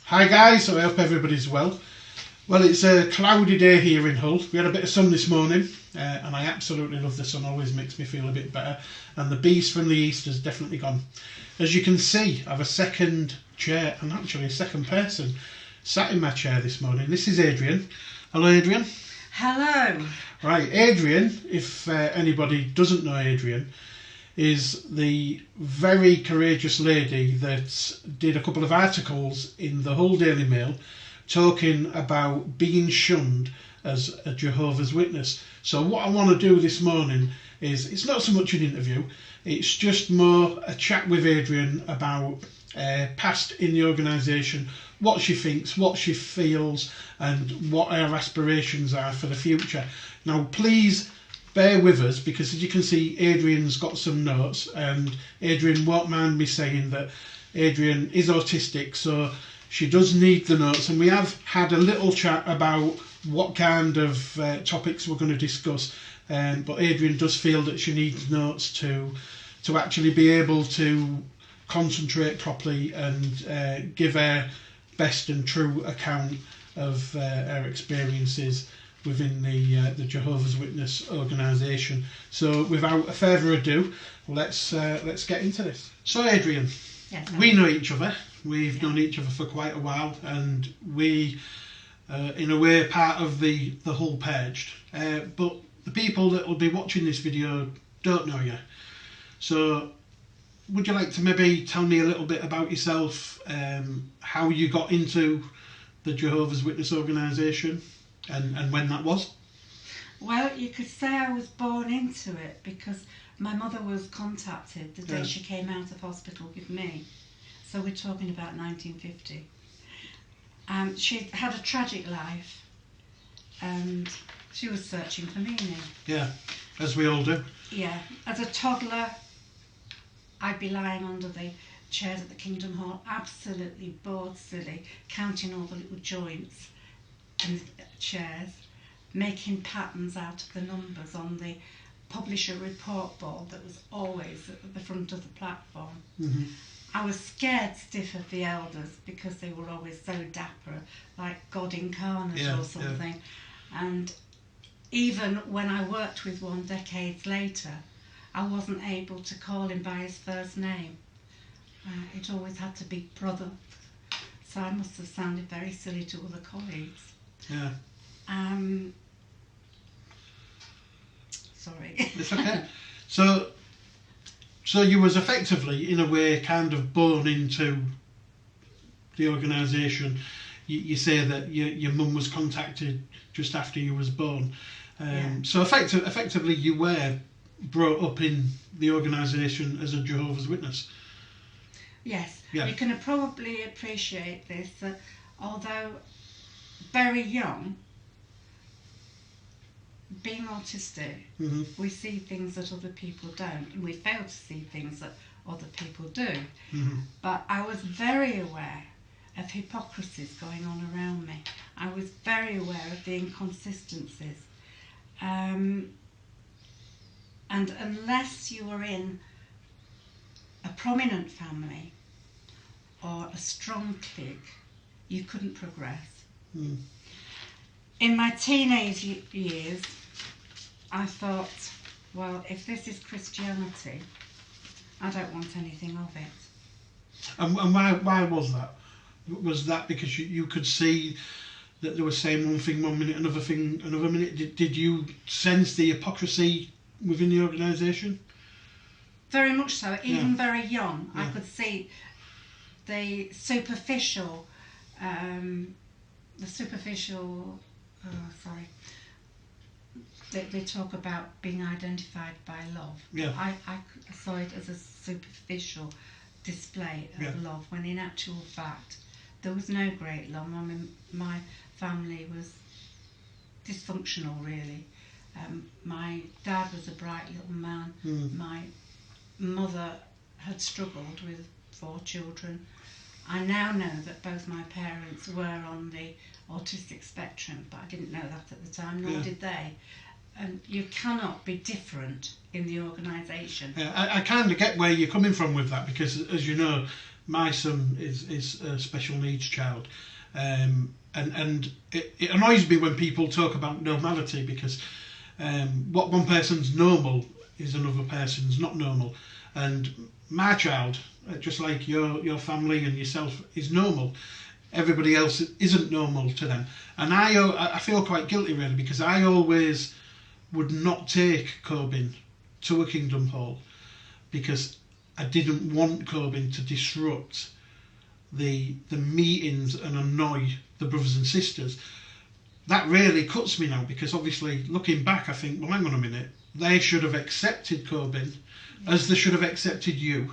Hi guys, so I hope everybody's well. Well, it's a cloudy day here in Hull. We had a bit of sun this morning and I absolutely love the sun, always makes me feel a bit better. And the beast from the east has definitely gone. As you can see, I have a second chair and actually a second person sat in my chair this morning. This is Adrienne. Hello Adrienne. Hello. Right, Adrienne, if anybody doesn't know Adrienne, is the very courageous lady that did a couple of articles in the Hull Daily Mail talking about being shunned as a Jehovah's Witness. So what I want to do this morning is, it's not so much an interview, it's just more a chat with Adrienne about past in the organisation, what she thinks, what she feels and what her aspirations are for the future. Now please bear with us, because as you can see, Adrienne's got some notes, and Adrienne won't mind me saying that Adrienne is autistic, so she does need the notes, and we have had a little chat about what kind of topics we're going to discuss, but Adrienne does feel that she needs notes to actually be able to concentrate properly and give her best and true account of her experiences within the Jehovah's Witness organisation. So without further ado, let's get into this. So Adrienne, Yes, we know each other. We've known each other for quite a while, and we, in a way, part of the Hull Purged. But the people that will be watching this video don't know you. So would you like to maybe tell me a little bit about yourself, how you got into the Jehovah's Witness organisation? And when that was? Well, you could say I was born into it, because my mother was contacted the day she came out of hospital with me. So we're talking about 1950. She had a tragic life and she was searching for meaning. Yeah, as we all do. Yeah, as a toddler, I'd be lying under the chairs at the Kingdom Hall, absolutely bored silly, counting all the little joints and chairs, making patterns out of the numbers on the publisher report board that was always at the front of the platform. Mm-hmm. I was scared stiff of the elders because they were always so dapper, like God incarnate or something. Yeah. And even when I worked with one decades later, I wasn't able to call him by his first name. It always had to be brother. So I must have sounded very silly to other colleagues. Yeah. Sorry. It's okay. So you was effectively, in a way, kind of born into the organisation. You say that your mum was contacted just after you was born. So effectively you were brought up in the organisation as a Jehovah's Witness. Yes. Yeah. You can probably appreciate this, that although very young, being autistic, Mm-hmm. we see things that other people don't, and we fail to see things that other people do. Mm-hmm. But I was very aware of hypocrisies going on around me. I was very aware of the inconsistencies. And unless you were in a prominent family or a strong clique, you couldn't progress. Mm. In my teenage years, I thought, well, if this is Christianity, I don't want anything of it. And why was that? Was that because you could see that they were saying one thing one minute, another thing another minute? Did you sense the hypocrisy within the organisation? Very much so. Even very young, Yeah. I could see the superficial. They talk about being identified by love. Yeah. I saw it as a superficial display of love, when in actual fact there was no great love. I mean, my family was dysfunctional, really. My dad was a bright little man. My mother had struggled with 4 children. I now know that both my parents were on the autistic spectrum, but I didn't know that at the time, nor did they. and you cannot be different in the organisation. I kind of get where you're coming from with that, because, as you know, my son is a special needs child, and it annoys me when people talk about normality, because what one person's normal is another person's not normal, and my child, just like your family and yourself, is normal. Everybody else isn't normal to them, and I feel quite guilty really, because I always would not take Corbyn to a Kingdom Hall because I didn't want Corbyn to disrupt the meetings and annoy the brothers and sisters. That really cuts me now, because obviously looking back I think, well, hang on a minute, they should have accepted Corbyn as they should have accepted you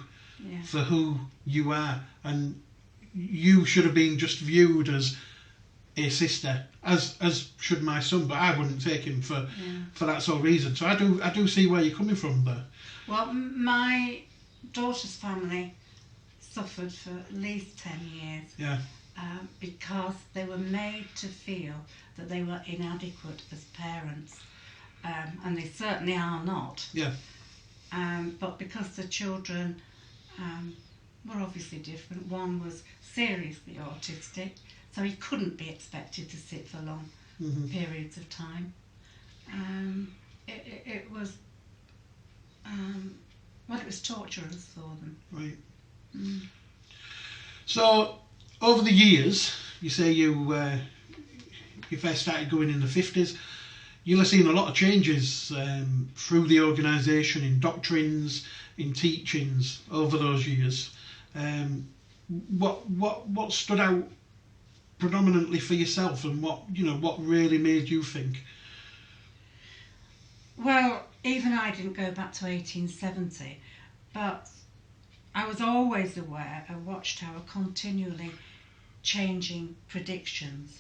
for who you are, and you should have been just viewed as a sister, as should my son, but I wouldn't take him for that sole reason. So I do see where you're coming from there. Well, my daughter's family suffered for at least 10 years because they were made to feel that they were inadequate as parents, and they certainly are not. But because the children were obviously different, one was seriously autistic, so he couldn't be expected to sit for long periods of time. It was it was torturous for them. Right. So over the years, you say you first started going in the 50s. You'll have seen a lot of changes through the organisation, in doctrines, in teachings over those years. What stood out predominantly for yourself, and what really made you think? Well, even I didn't go back to 1870, but I was always aware of Watchtower continually changing predictions.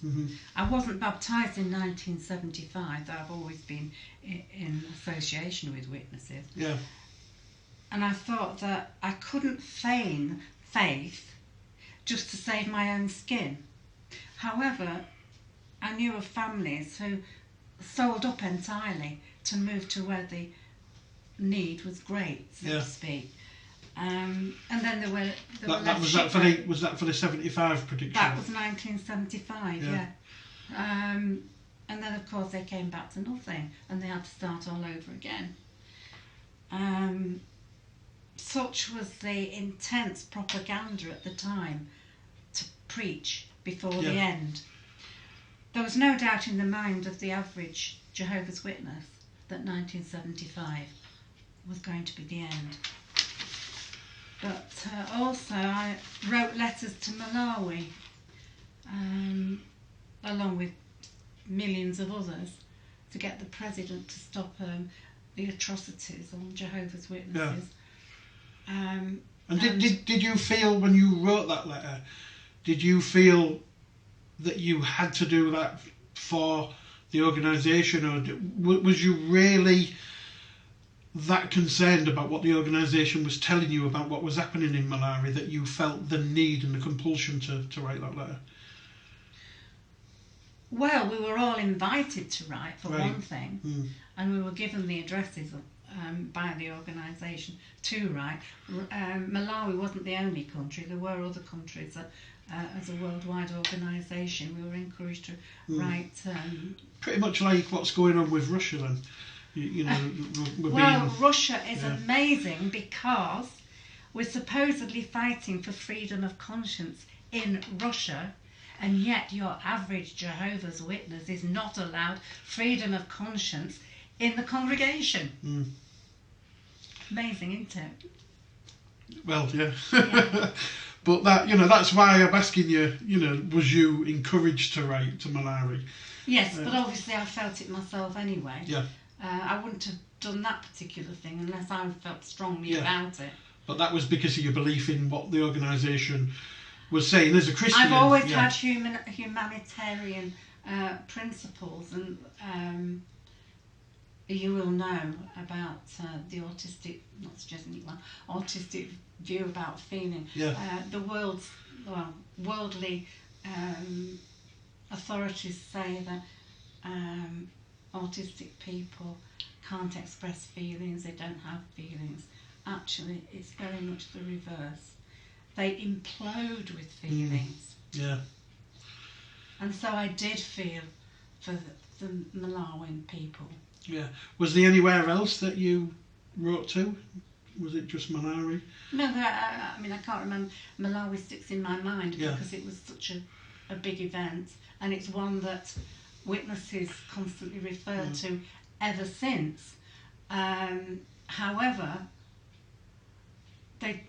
I wasn't baptised in 1975, though I've always been in association with witnesses. And I thought that I couldn't feign faith just to save my own skin. However, I knew of families who sold up entirely to move to where the need was great, so to speak. And then there were was that for the 75 prediction? That was 1975, and then of course they came back to nothing, and they had to start all over again. Such was the intense propaganda at the time to preach before the end. There was no doubt in the mind of the average Jehovah's Witness that 1975 was going to be the end. But also I wrote letters to Malawi, along with millions of others, to get the president to stop the atrocities on Jehovah's Witnesses. And did you feel, when you wrote that letter, did you feel that you had to do that for the organisation, or was you really that concerned about what the organisation was telling you about what was happening in Malawi that you felt the need and the compulsion to write that letter? Well, we were all invited to write, for one thing, and we were given the addresses by the organisation to write. Malawi wasn't the only country, there were other countries that, as a worldwide organisation, we were encouraged to write. Pretty much like what's going on with Russia then. Russia is amazing, because we're supposedly fighting for freedom of conscience in Russia, and yet your average Jehovah's Witness is not allowed freedom of conscience in the congregation. Amazing, isn't it? Well, yeah. But that, that's why I'm asking you, was you encouraged to write to Malawi? Yes, but obviously I felt it myself anyway. I wouldn't have done that particular thing unless I felt strongly about it. But that was because of your belief in what the organisation was saying as a Christian. I've always had humanitarian principles, and you will know about the autistic, not suggesting you are, autistic view about feeling. The worldly authorities say that autistic people can't express feelings, they don't have feelings. Actually, it's very much the reverse. They implode with feelings. Yeah. And so I did feel for the Malawian people. Yeah. Was there anywhere else that you wrote to? Was it just Malawi? No, I mean, I can't remember. Malawi sticks in my mind because it was such a big event, and it's one that witnesses constantly refer to ever since. However, they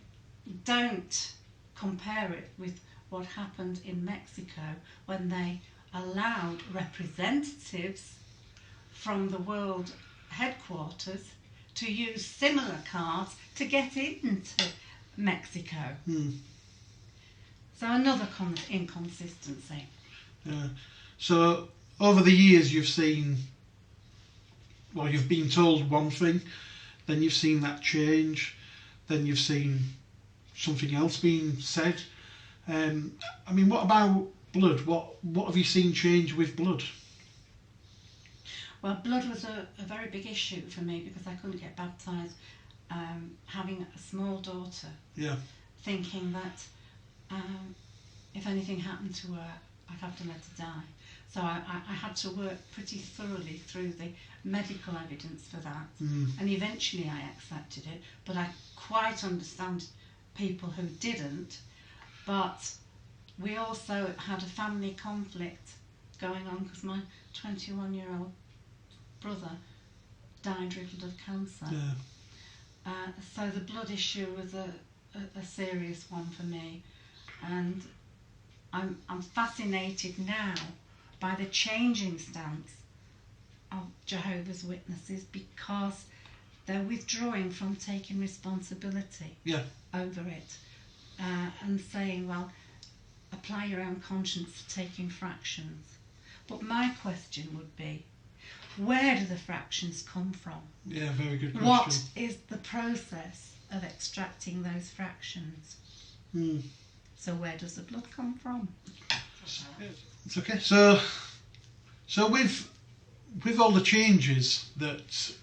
don't compare it with what happened in Mexico when they allowed representatives from the world headquarters to use similar cards to get into Mexico. So another inconsistency. Yeah. So over the years you've seen, well, you've been told one thing, then you've seen that change, then you've seen something else being said. I mean, what about blood? What have you seen change with blood? Well, blood was a very big issue for me because I couldn't get baptised. Having a small daughter, thinking that if anything happened to her, I'd have to let her die. So I had to work pretty thoroughly through the medical evidence for that. And eventually I accepted it, but I quite understand people who didn't. But we also had a family conflict going on because my 21-year-old brother died riddled of cancer. So the blood issue was a serious one for me, and I'm fascinated now by the changing stance of Jehovah's Witnesses because they're withdrawing from taking responsibility over it and saying, well, apply your own conscience to taking fractions. But my question would be, where do the fractions come from? Yeah, very good question. What is the process of extracting those fractions? So where does the blood come from? It's okay. So with all the changes that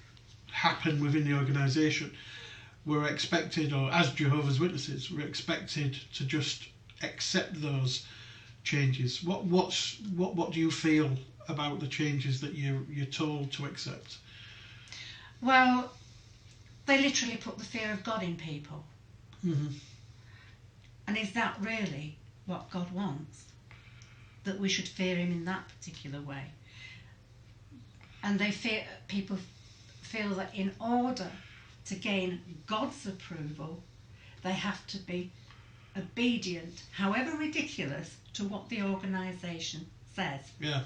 happen within the organisation, we're expected, or as Jehovah's Witnesses, we're expected to just accept those changes. What do you feel about the changes that you're told to accept? Well, they literally put the fear of God in people. And is that really what God wants? That we should fear him in that particular way? And people feel that in order to gain God's approval, they have to be obedient, however ridiculous, to what the organisation says. Yeah.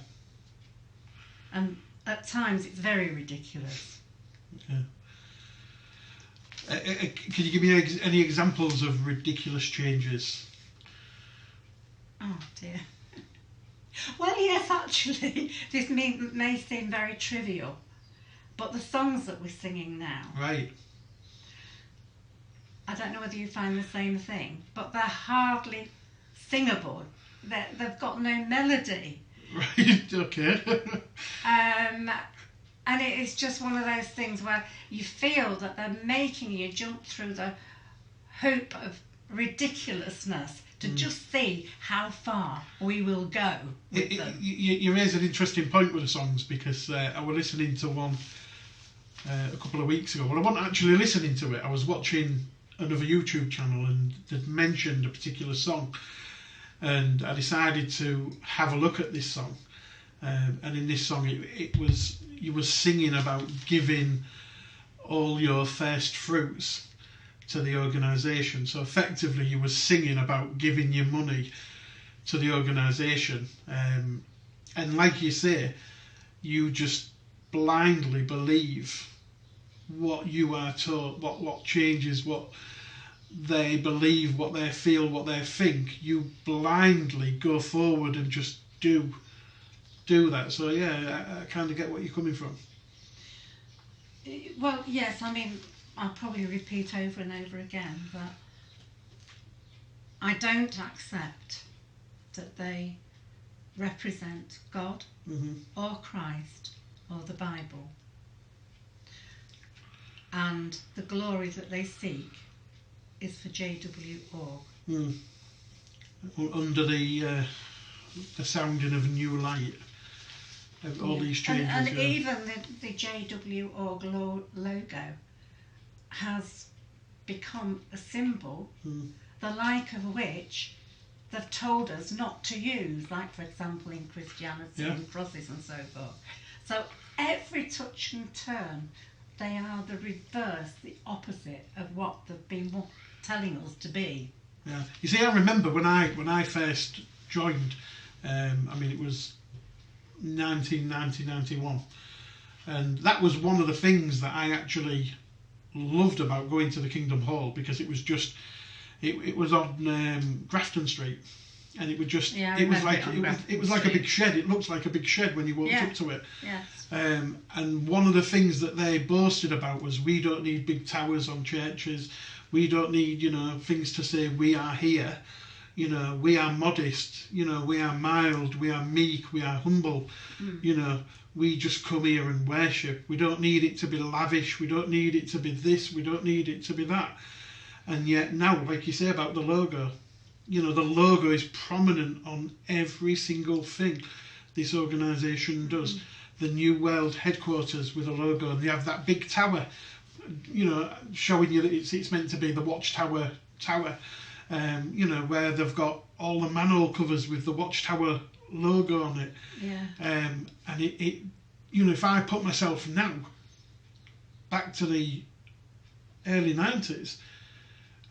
And at times it's very ridiculous. Yeah. Can you give me any examples of ridiculous changes? Oh dear. Well, yes, actually, this may seem very trivial, but the songs that we're singing now, right? I don't know whether you find the same thing, but they're hardly singable. They've got no melody. Right, okay. And it is just one of those things where you feel that they're making you jump through the hoop of ridiculousness to just see how far we will go with them. You raise an interesting point with the songs because I was listening to one a couple of weeks ago. Well, I wasn't actually listening to it. I was watching another YouTube channel and they'd mentioned a particular song, and I decided to have a look at this song. And in this song, it was, you were singing about giving all your first fruits to the organisation. So effectively, you were singing about giving your money to the organisation. And like you say, you just blindly believe what you are taught, what changes, what they believe, what they feel, what they think. You blindly go forward and just do that. So yeah, I kind of get what you're coming from. Well, yes, I mean, I'll probably repeat over and over again, but I don't accept that they represent God or Christ or the Bible. And the glory that they seek is for JW.org. Under the sounding of a new light. All these changes. And even the JW.org logo has become a symbol, the like of which they've told us not to use, like for example in Christianity and crosses and so forth. So every touch and turn, they are the reverse, the opposite of what they've been telling us to be. Yeah. You see, I remember when I first joined, it was 1990-91, and that was one of the things that I actually loved about going to the Kingdom Hall, because it was just it was on Grafton Street, and it would just it was like a big shed. It looked like a big shed when you walked up to it. Yes. And one of the things that they boasted about was, we don't need big towers on churches, we don't need things to say we are here. We are modest, we are mild, we are meek, we are humble, we just come here and worship. We don't need it to be lavish, we don't need it to be this, we don't need it to be that. And yet now, like you say about the logo, the logo is prominent on every single thing this organisation does. The New World headquarters with a logo, and they have that big tower, showing you that it's meant to be the Watchtower tower. Where they've got all the manhole covers with the Watchtower logo on it. Yeah. And it if I put myself now back to the early 90s,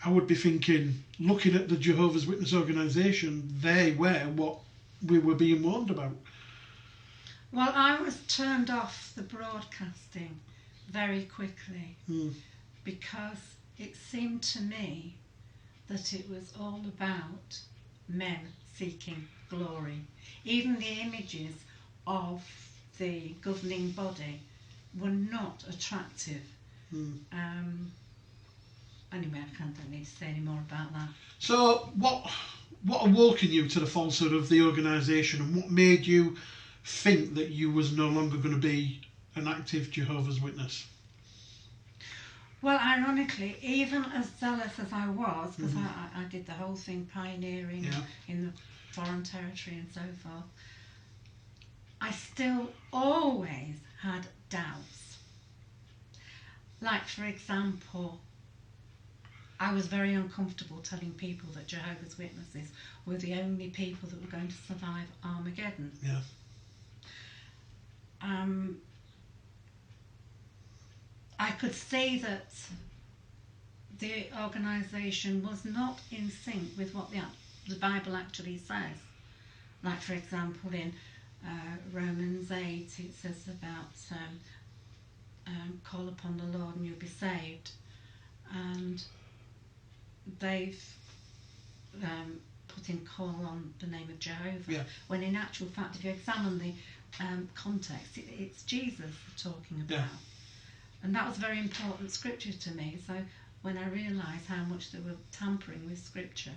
I would be thinking, looking at the Jehovah's Witness organisation, they were what we were being warned about. Well, I was turned off the broadcasting very quickly because it seemed to me that it was all about men seeking glory. Even the images of the governing body were not attractive. Anyway, I don't need to say any more about that. So what awoken you to the falsehood of the organisation, and what made you think that you was no longer going to be an active Jehovah's Witness? Well, ironically, even as zealous as I was, because I did the whole thing pioneering in the foreign territory and so forth, I still always had doubts. Like, for example, I was very uncomfortable telling people that Jehovah's Witnesses were the only people that were going to survive Armageddon. Yeah. I could see that the organisation was not in sync with what the Bible actually says. Like, for example, in Romans 8, it says about call upon the Lord and you'll be saved. And they've put in call on the name of Jehovah, when in actual fact, if you examine the context, it's Jesus we're talking about. Yeah. And that was a very important scripture to me. So when I realised how much they were tampering with scripture,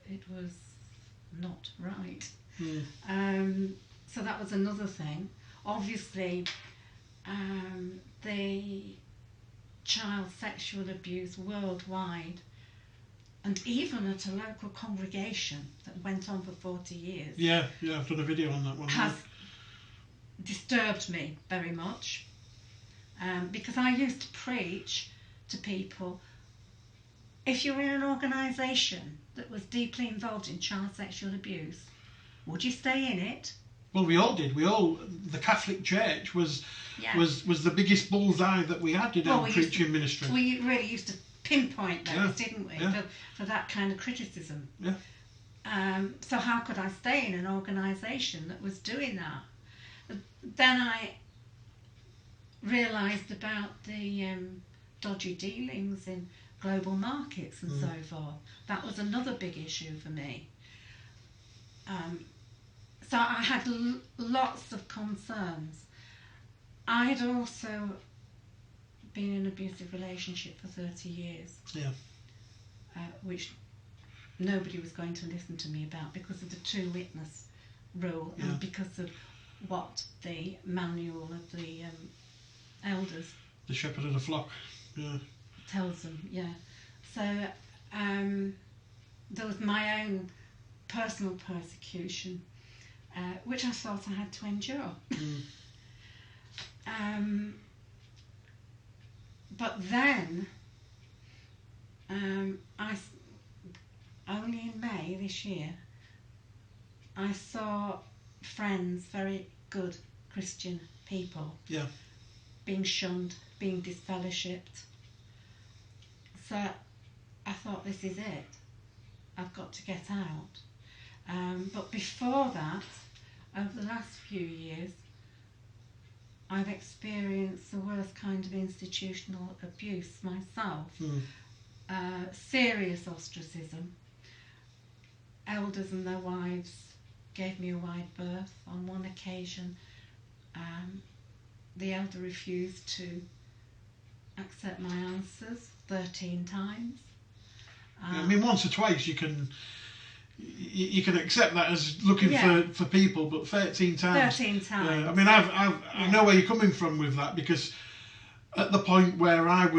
it was not right. So that was another thing. Obviously, the child sexual abuse worldwide, and even at a local congregation that went on for 40 years. Yeah, I've done a video on that one. Has disturbed me very much. Because I used to preach to people, if you're in an organisation that was deeply involved in child sexual abuse, would you stay in it? Well, we all did. The Catholic Church was the biggest bullseye that we had in our preaching ministry. We really used to pinpoint those, didn't we, Yeah. for that kind of criticism. Yeah. So how could I stay in an organisation that was doing that? Then I realised about the dodgy dealings in global markets and so forth. That was another big issue for me. So I had lots of concerns. I had also been in an abusive relationship for 30 years, which nobody was going to listen to me about because of the two witness rule and because of what the manual of the elders, the shepherd of the flock, yeah, tells them. Yeah. So there was my own personal persecution, which I thought I had to endure. But then, only in May this year, I saw friends, very good Christian people, yeah, being shunned, being disfellowshipped. So I thought, this is it. I've got to get out. But before that, over the last few years, I've experienced the worst kind of institutional abuse myself. Serious ostracism. Elders and their wives gave me a wide berth. On one occasion, the elder refused to accept my answers 13 times. I mean, once or twice you can accept that as looking for people, but 13 times. 13 times. I mean, I know where you're coming from with that, because at the point where there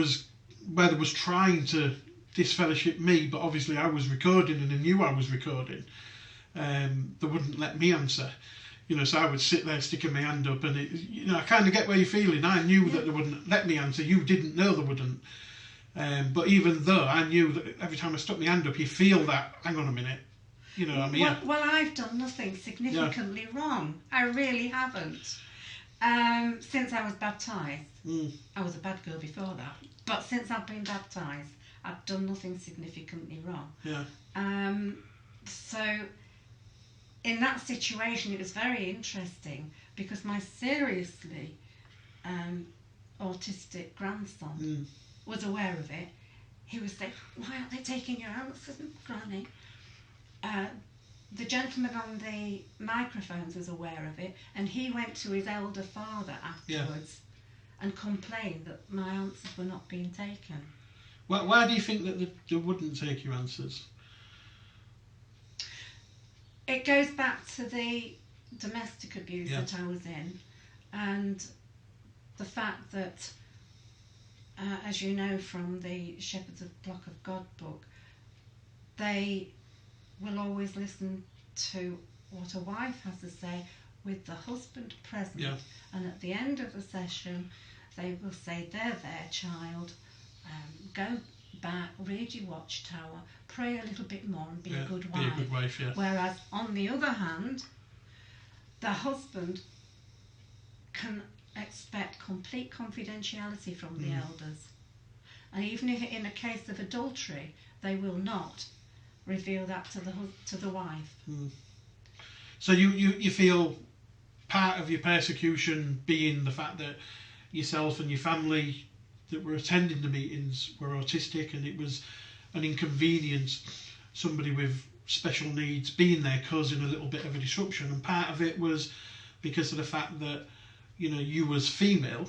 was trying to disfellowship me, but obviously I was recording and they knew I was recording, they wouldn't let me answer. So I would sit there sticking my hand up, and I kind of get where you're feeling. I knew that they wouldn't let me answer. You didn't know they wouldn't. But even though I knew that every time I stuck my hand up, you feel that, hang on a minute, I'm here. Well, I've done nothing significantly wrong. I really haven't. Since I was baptised. I was a bad girl before that. But since I've been baptised, I've done nothing significantly wrong. Yeah. So in that situation, it was very interesting, because my seriously autistic grandson was aware of it. He was saying, why aren't they taking your answers, Granny? The gentleman on the microphones was aware of it, and he went to his elder father afterwards and complained that my answers were not being taken. Why do you think that they wouldn't take your answers? It goes back to the domestic abuse that I was in, and the fact that, as you know from the Shepherds of Flock of God book, they will always listen to what a wife has to say with the husband present, and at the end of the session they will say, there, child, go back, read your Watchtower, pray a little bit more and be a good wife. Be a good wife, yeah. Whereas on the other hand, the husband can expect complete confidentiality from the elders, and even if in a case of adultery, they will not reveal that to the wife. So you feel part of your persecution being the fact that yourself and your family that were attending the meetings were autistic, and it was an inconvenience, somebody with special needs being there causing a little bit of a disruption, and part of it was because of the fact that you was female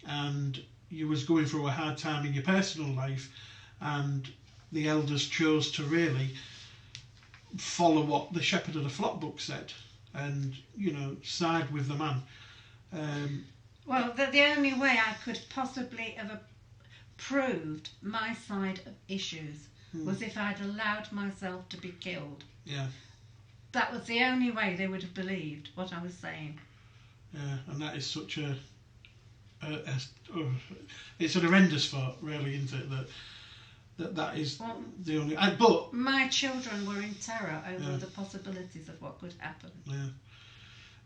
and you was going through a hard time in your personal life, and the elders chose to really follow what the Shepherd of the Flock book said and side with the man. Well, the only way I could possibly have proved my side of issues was if I'd allowed myself to be killed. Yeah. That was the only way they would have believed what I was saying. Yeah, and that is such it's an horrendous thought, really, isn't it? That is the only. But my children were in terror over the possibilities of what could happen. Yeah,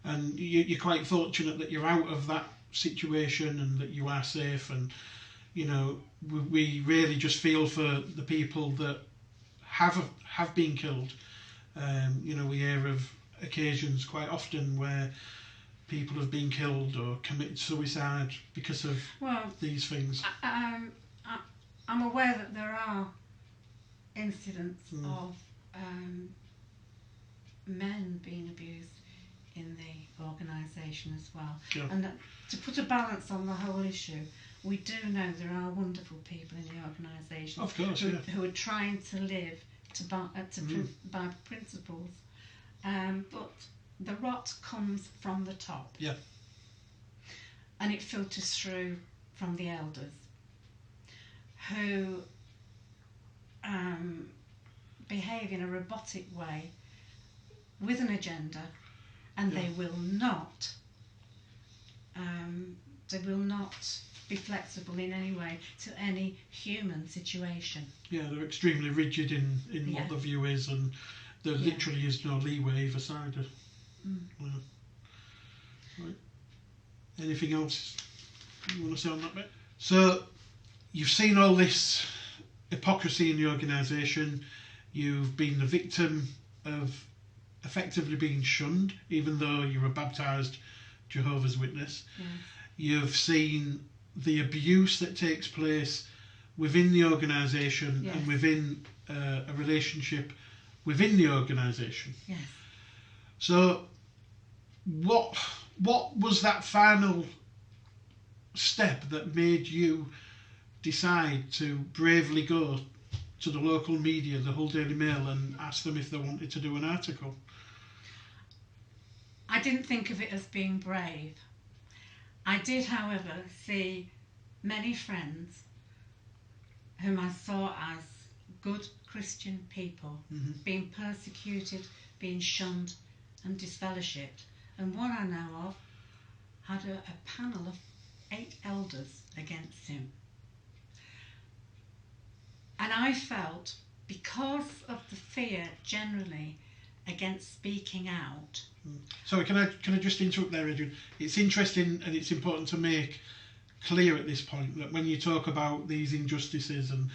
and you're quite fortunate that you're out of that situation and that you are safe. And we really just feel for the people that have been killed. We hear of occasions quite often where people have been killed or committed suicide because of these things. I'm aware that there are incidents of men being abused in the organisation as well. Yeah. And to put a balance on the whole issue, we do know there are wonderful people in the organisation, of course, who are trying to live by principles. But the rot comes from the top. Yeah. And it filters through from the elders, who behave in a robotic way with an agenda, and Yeah. they will not be flexible in any way to any human situation. Yeah, they're extremely rigid in Yeah. what the view is, and there Yeah. literally is no leeway either side. Mm. Yeah. Right. Anything else you want to say on that bit? So, you've seen all this hypocrisy in the organisation. You've been the victim of effectively being shunned, even though you're a baptised Jehovah's Witness. Yeah. You've seen the abuse that takes place within the organisation Yes. and within a relationship within the organisation. Yes. So, what was that final step that made you decide to bravely go to the local media, the Hull Daily Mail, and ask them if they wanted to do an article? I didn't think of it as being brave. I did, however, see many friends whom I saw as good Christian people being persecuted, being shunned and disfellowshipped. And one I know of had a panel of 8 elders against him. And I felt, because of the fear generally against speaking out. Sorry, can I just interrupt there, Adrienne? It's interesting and it's important to make clear at this point that when you talk about these injustices and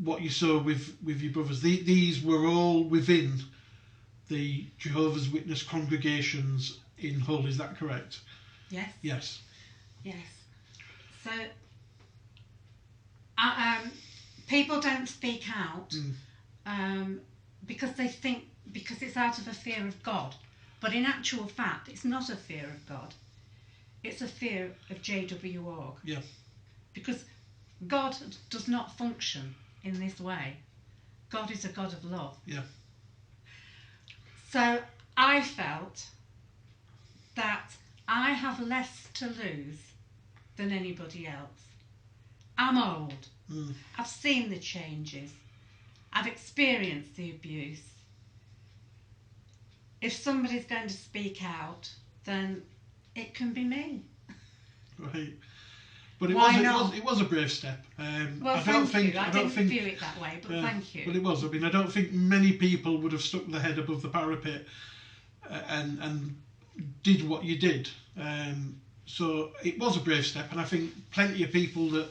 what you saw with your brothers, these were all within the Jehovah's Witness congregations in Hull, is that correct? Yes. Yes. Yes. So, people don't speak out because they think, because it's out of a fear of God. But in actual fact, it's not a fear of God. It's a fear of J.W. Org. Yeah. Because God does not function in this way. God is a God of love. Yeah. So I felt that I have less to lose than anybody else. I'm old. I've seen the changes. I've experienced the abuse. If somebody's going to speak out, then it can be me. Right. But it was a brave step. Well, I don't thank think you. I didn't view it that way, but thank you. Well, it was. I mean, I don't think many people would have stuck their head above the parapet and did what you did. So it was a brave step, and I think plenty of people that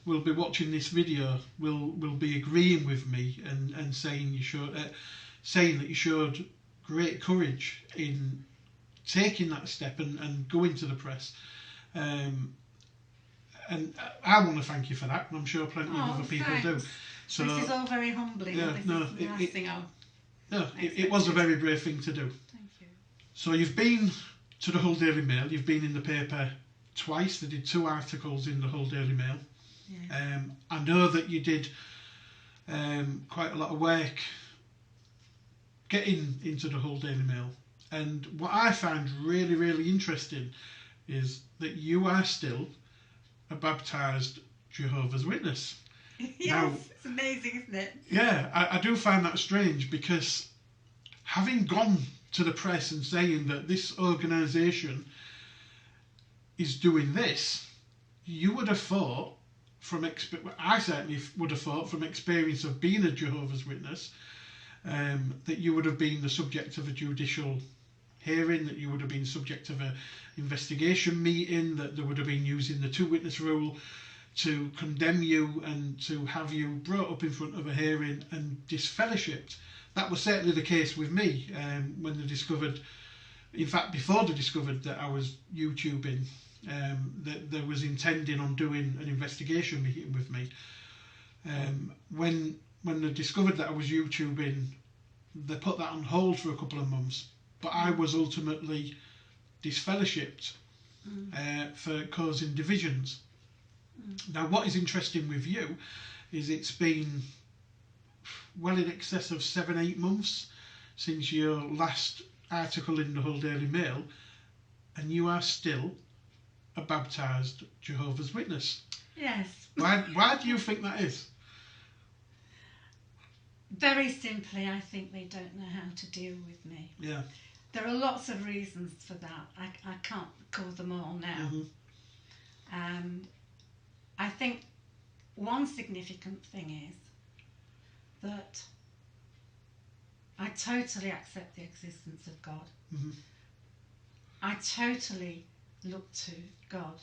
will be watching this video will be agreeing with me and saying that you showed great courage in taking that step and going to the press. And I want to thank you for that, and I'm sure plenty of other people do. So, this is all very humbling. Yeah, this no, is the last thing I'll it was a very brave thing to do. Thank you. So you've been to the Hull Daily Mail, you've been in the paper twice. They did 2 articles in the Hull Daily Mail. Yeah. I know that you did quite a lot of work getting into the Hull Daily Mail. And what I find really, really interesting is that you are still a baptised Jehovah's Witness. Yes, Now, it's amazing, isn't it? Yeah, I do find that strange, because having gone to the press and saying that this organisation is doing this, you would have thought, I certainly would have thought from experience of being a Jehovah's Witness, that you would have been the subject of a judicial hearing, that you would have been subject of an investigation meeting, that they would have been using the 2-witness rule to condemn you and to have you brought up in front of a hearing and disfellowshipped. That was certainly the case with me when they discovered, in fact before they discovered that I was YouTubing, that they was intending on doing an investigation meeting with me. When they discovered that I was YouTubing, they put that on hold for a couple of months, but I was ultimately disfellowshipped for causing divisions. Now, what is interesting with you is it's been well in excess of 7-8 months since your last article in the Hull Daily Mail, and you are still a baptised Jehovah's Witness. Yes. Why do you think that is? Very simply, I think they don't know how to deal with me. Yeah. There are lots of reasons for that. I can't call them all now. Mm-hmm. I think one significant thing is that I totally accept the existence of God. Mm-hmm. I totally look to God,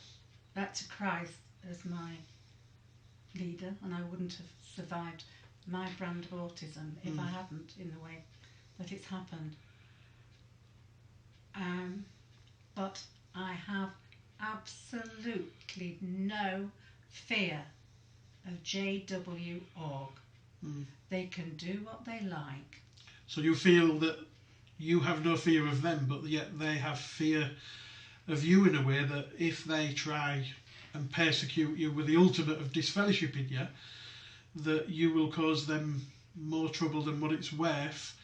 to Christ as my leader, and I wouldn't have survived my brand of autism if I hadn't, in the way that it's happened. But I have absolutely no fear of JW.org. They can do what they like. So you feel that you have no fear of them, but yet they have fear of you in a way that if they try and persecute you with the ultimate of disfellowshipping you, that you will cause them more trouble than what it's worth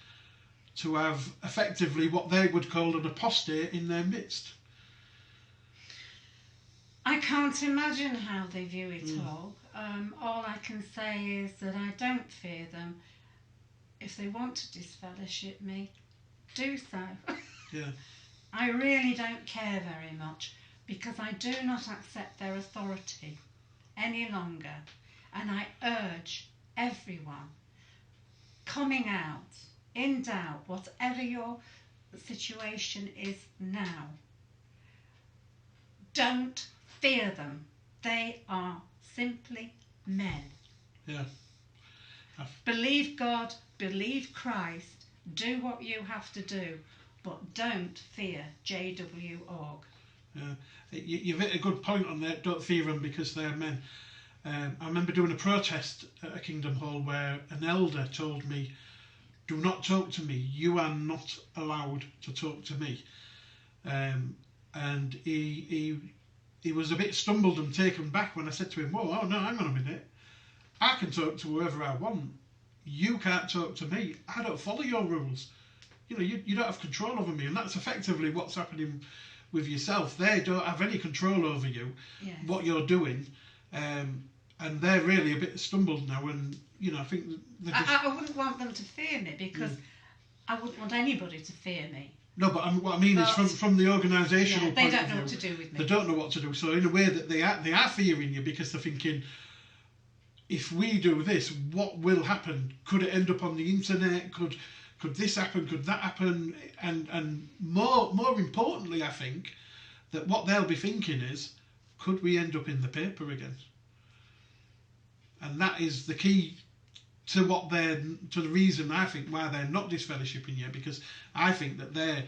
to have effectively what they would call an apostate in their midst. I can't imagine how they view it all. All I can say is that I don't fear them. If they want to disfellowship me, do so. Yeah. I really don't care very much, because I do not accept their authority any longer. And I urge everyone coming out, in doubt, whatever your situation is now, don't fear them. They are simply men. Yeah. Believe God, believe Christ, do what you have to do, but don't fear JW.org. You've hit a good point on that. Don't fear them because they're men. I remember doing a protest at a Kingdom Hall where an elder told me, "Do not talk to me. You are not allowed to talk to me." And he was a bit stumbled and taken back when I said to him, "Whoa, oh no, hang on a minute. I can talk to whoever I want. You can't talk to me. I don't follow your rules. You know, you don't have control over me." And that's effectively what's happening with yourself. They don't have any control over you, Yes. what you're doing. And they're really a bit stumbled now, and I think I wouldn't want them to fear me, because I wouldn't want anybody to fear me. No, but what I mean is from the organisational point of view, they don't know what to do with me. They don't know what to do. So in a way that they are fearing you, because they're thinking, if we do this, what will happen? Could it end up on the internet? Could this happen? Could that happen? And more importantly, I think that what they'll be thinking is, could we end up in the paper again? And that is the key to the reason I think why they're not disfellowshipping you, because I think that they're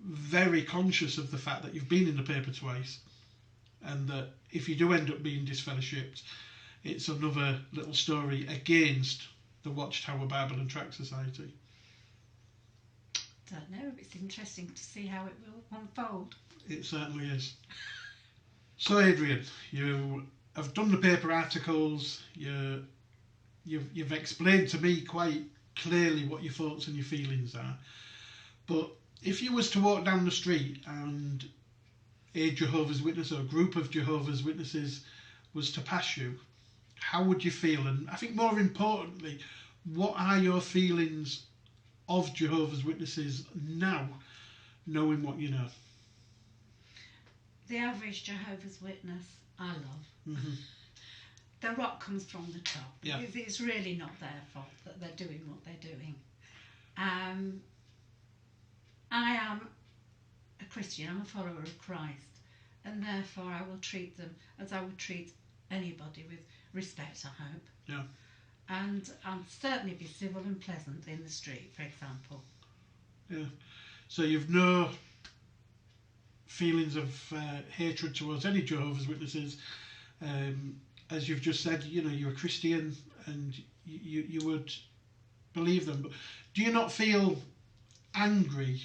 very conscious of the fact that you've been in the paper twice, and that if you do end up being disfellowshipped, it's another little story against the Watchtower Bible and Tract Society. Don't know. It's interesting to see how it will unfold. It certainly is. So, Adrienne, you have done the paper articles. You've explained to me quite clearly what your thoughts and your feelings are. But if you was to walk down the street and a Jehovah's Witness or a group of Jehovah's Witnesses was to pass you, how would you feel? And I think more importantly, what are your feelings of Jehovah's Witnesses now, knowing what you know? The average Jehovah's Witness, I love. Mm-hmm. The rock comes from the top. Yeah. It's really not their fault that they're doing what they're doing. I am a Christian, I'm a follower of Christ, and therefore I will treat them as I would treat anybody, with respect, I hope. Yeah. And I'll certainly be civil and pleasant in the street, for example. Yeah. So you've no feelings of hatred towards any Jehovah's Witnesses. As you've just said, you're a Christian and you would believe them. But do you not feel angry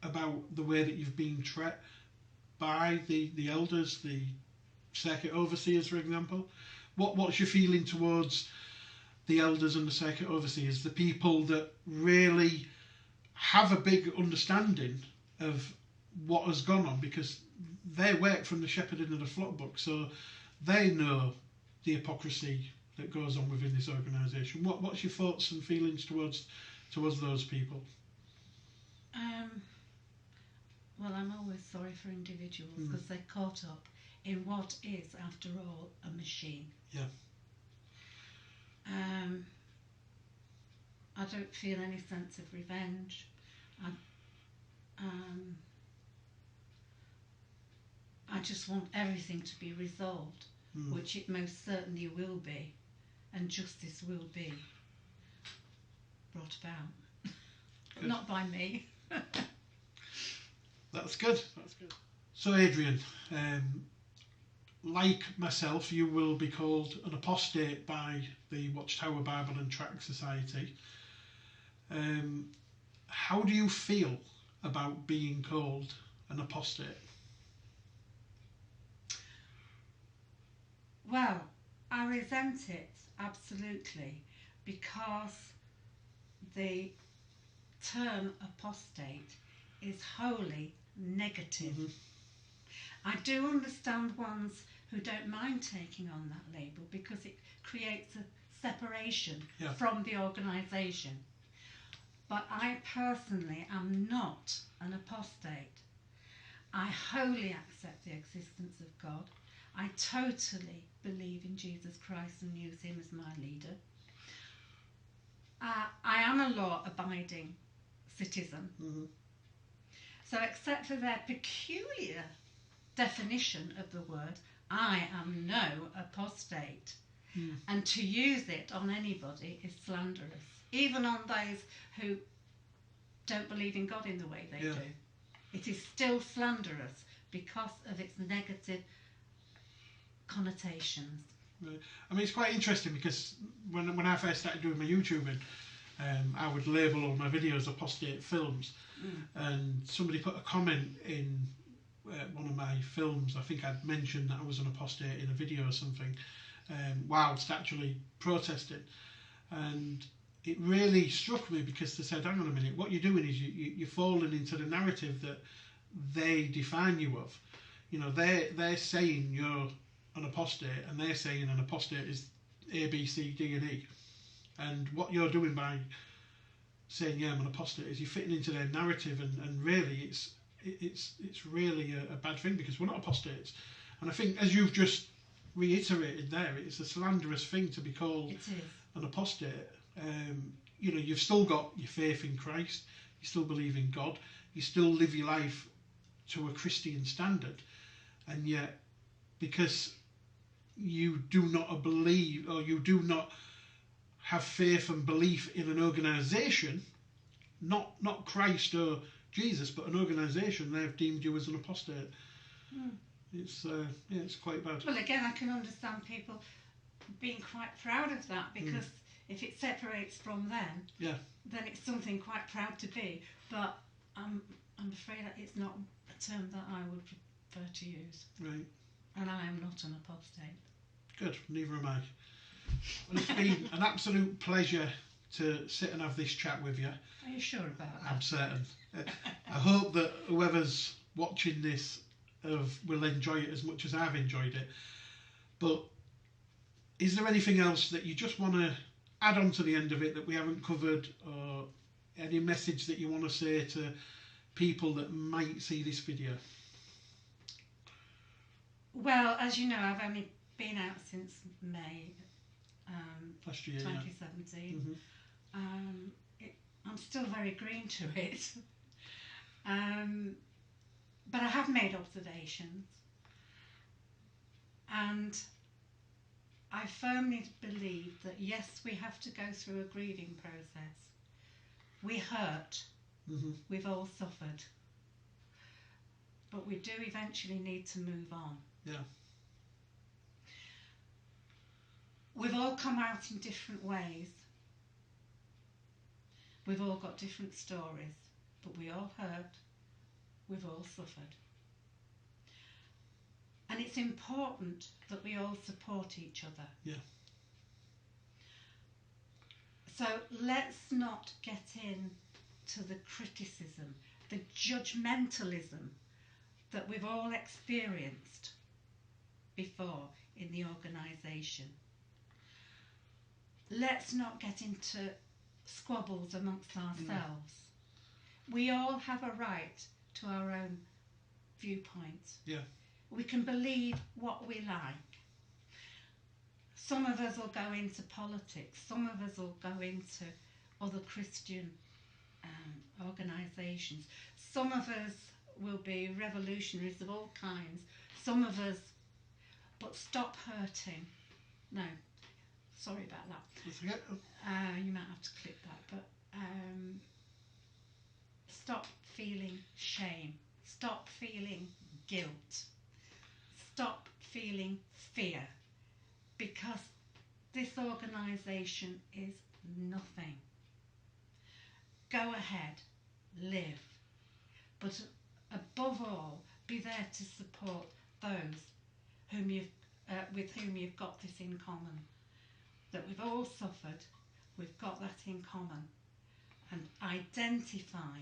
about the way that you've been treated by the elders, the circuit overseers, for example? What's your feeling towards the elders and the circuit overseers, the people that really have a big understanding of what has gone on, because they work from the shepherding of the flock book, so they know the hypocrisy that goes on within this organisation. What's your thoughts and feelings towards those people? Well, I'm always sorry for individuals because they're caught up in what is, after all, a machine. Yeah. I don't feel any sense of revenge. I just want everything to be resolved, which it most certainly will be, and justice will be brought about. But not by me. That's good. That's good. So, Adrienne, like myself, you will be called an apostate by the Watchtower Bible and Tract Society. How do you feel about being called an apostate? Well, I resent it, absolutely, because the term apostate is wholly negative. I do understand ones who don't mind taking on that label because it creates a separation from the organisation. But I personally am not an apostate. I wholly accept the existence of God. I totally believe in Jesus Christ and use him as my leader. I am a law-abiding citizen. So except for their peculiar definition of the word, I am no apostate. And to use it on anybody is slanderous, even on those who don't believe in God in the way they do. It is still slanderous because of its negative connotations. Right. I mean, it's quite interesting because when I first started doing my YouTubing, I would label all my videos apostate films, and somebody put a comment in one of my films. I think I'd mentioned that I was an apostate in a video or something, whilst actually protesting, and it really struck me because they said, hang on a minute, what you're doing is you're falling into the narrative that they define you of. You know, they're saying you're an apostate, and they're saying an apostate is A, B, C, D and E. And what you're doing by saying, yeah, I'm an apostate, is you're fitting into their narrative, and really it's really a bad thing, because we're not apostates. And I think, as you've just reiterated there, it's a slanderous thing to be called an apostate. You know, you've still got your faith in Christ, you still believe in God, you still live your life to a Christian standard, and yet because you do not believe, or you do not have faith and belief in an organisation, not Christ or Jesus, but an organisation, they've deemed you as an apostate. It's quite bad. Well, again, I can understand people being quite proud of that, because if it separates from them, then it's something quite proud to be. But I'm afraid that it's not a term that I would prefer to use. Right. And I am not an apostate. Good, neither am I. Well, it's been an absolute pleasure to sit and have this chat with you. Are you sure about that? I'm certain. I hope that whoever's watching this will enjoy it as much as I've enjoyed it. But is there anything else that you just want to add on to the end of it that we haven't covered, or any message that you want to say to people that might see this video? Well, as you know, I've only been out since May last year, 2017. I'm still very green to it. But I have made observations, and I firmly believe that yes, we have to go through a grieving process. We hurt, we've all suffered, but we do eventually need to move on. Yeah. We've all come out in different ways. We've all got different stories, but we all hurt, we've all suffered. And it's important that we all support each other. Yeah. So let's not get in to the criticism, the judgmentalism that we've all experienced before in the organisation. Let's not get into squabbles amongst ourselves. We all have a right to our own viewpoint. Yeah. We can believe what we like. Some of us will go into politics, some of us will go into other Christian organisations, some of us will be revolutionaries of all kinds, some of us, but stop hurting. No, sorry about that. That's okay. You might have to clip that, but stop feeling shame, stop feeling guilt, stop feeling fear, because this organisation is nothing. Go ahead, live, but above all, be there to support those with whom you've got this in common. That we've all suffered, we've got that in common, and identify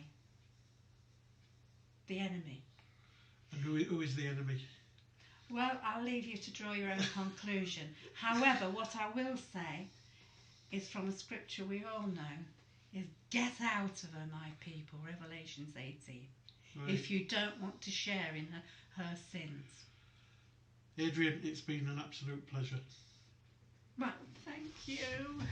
the enemy. And who is the enemy? Well, I'll leave you to draw your own conclusion. However, what I will say is from a scripture we all know, is get out of her, my people, Revelations 18, Right. if you don't want to share in her sins. Adrienne, it's been an absolute pleasure. Right, thank you.